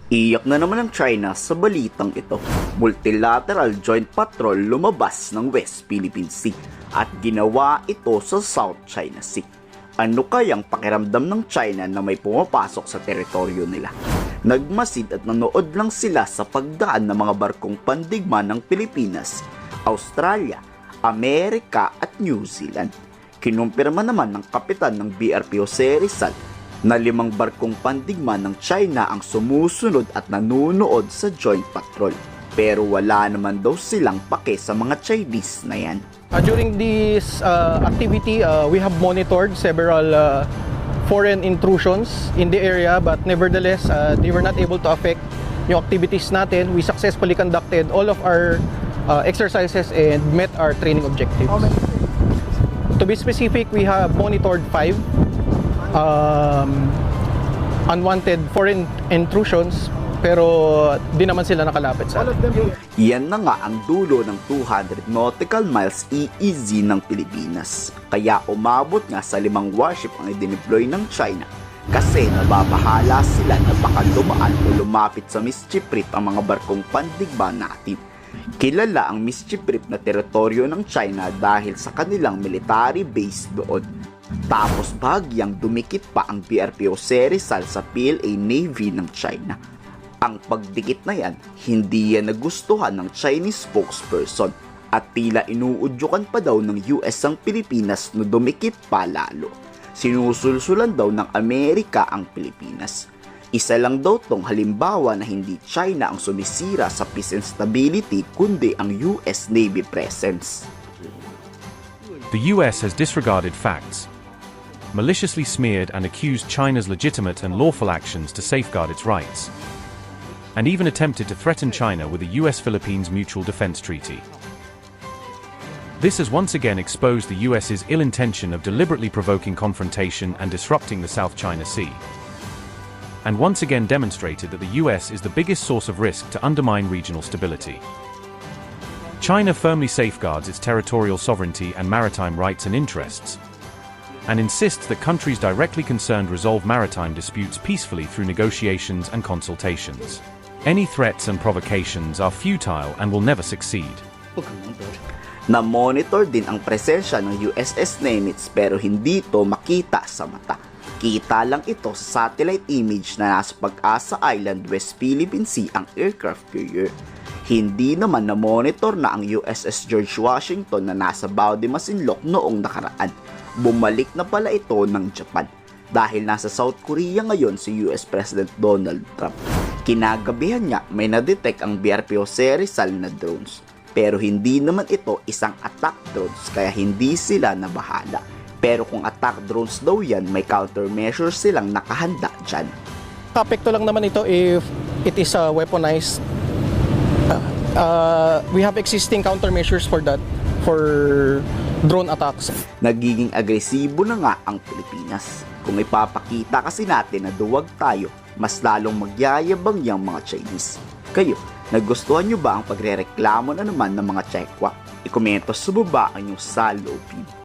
Iyak na naman ang China sa balitang ito. Multilateral Joint Patrol lumabas ng West Philippine Sea at ginawa ito sa South China Sea. Ano kayang pakiramdam ng China na may pumapasok sa teritoryo nila? Nagmasid at nanood lang sila sa pagdaan ng mga barkong pandigma ng Pilipinas, Australia, Amerika at New Zealand. Kinumpirma naman ng kapitan ng BRP Jose Rizal na 5 barkong pandigma ng China ang sumusunod at nanunood sa Joint Patrol. Pero wala naman daw silang pake sa mga Chinese na yan. During this activity, we have monitored several foreign intrusions in the area, but nevertheless, they were not able to affect yung activities natin. We successfully conducted all of our exercises and met our training objectives. To be specific, we have monitored 5 unwanted foreign intrusions, pero di naman sila nakalapit sa atin. Yan na nga ang dulo ng 200 nautical miles EEZ ng Pilipinas. Kaya umabot nga sa 5 warship ang idineploy ng China kasi nababahala sila na baka dumaan o lumapit sa mischief reef ang mga barkong pandigma natin. Kilala ang mischief reef na teritoryo ng China dahil sa kanilang military base doon. Tapos bagyang dumikit pa ang BRP Jose Rizal sa PLA Navy ng China. Ang pagdikit na yan, hindi yan nagustuhan ng Chinese spokesperson at tila inuudyukan pa daw ng US ang Pilipinas na dumikit pa lalo. Sinusulsulan daw ng Amerika ang Pilipinas. Isa lang daw tong halimbawa na hindi China ang sumisira sa peace and stability kundi ang US Navy presence. The US has disregarded facts, maliciously smeared and accused China's legitimate and lawful actions to safeguard its rights, and even attempted to threaten China with a US-Philippines Mutual Defense Treaty. This has once again exposed the US's ill intention of deliberately provoking confrontation and disrupting the South China Sea, and once again demonstrated that the US is the biggest source of risk to undermine regional stability. China firmly safeguards its territorial sovereignty and maritime rights and interests, and insists that countries directly concerned resolve maritime disputes peacefully through negotiations and consultations. Any threats and provocations are futile and will never succeed. Na-monitor din ang presensya ng USS Nimitz pero hindi ito makita sa mata. Kita lang ito sa satellite image na nasa Pag-asa Island, West Philippine Sea ang aircraft carrier. Hindi naman na-monitor na ang USS George Washington na nasa Bao de Masinloc noong nakaraan. Bumalik na pala ito ng Japan dahil nasa South Korea ngayon si US President Donald Trump. Kinagabihan niya may na-detect ang BRP Jose Rizal na drones pero hindi naman ito isang attack drones kaya hindi sila nabahala. Pero kung attack drones daw yan, may countermeasures silang nakahanda dyan. Apekto lang naman ito if it is weaponized. We have existing countermeasures for that, for drone attacks. Nagiging agresibo na nga ang Pilipinas. Kung ipapakita kasi natin na duwag tayo, mas lalong magyayabang yung mga Chinese. Kayo, nagustuhan nyo ba ang pagrereklamo na naman ng mga Chekwa? I-komento sa baba ang inyong saloobin.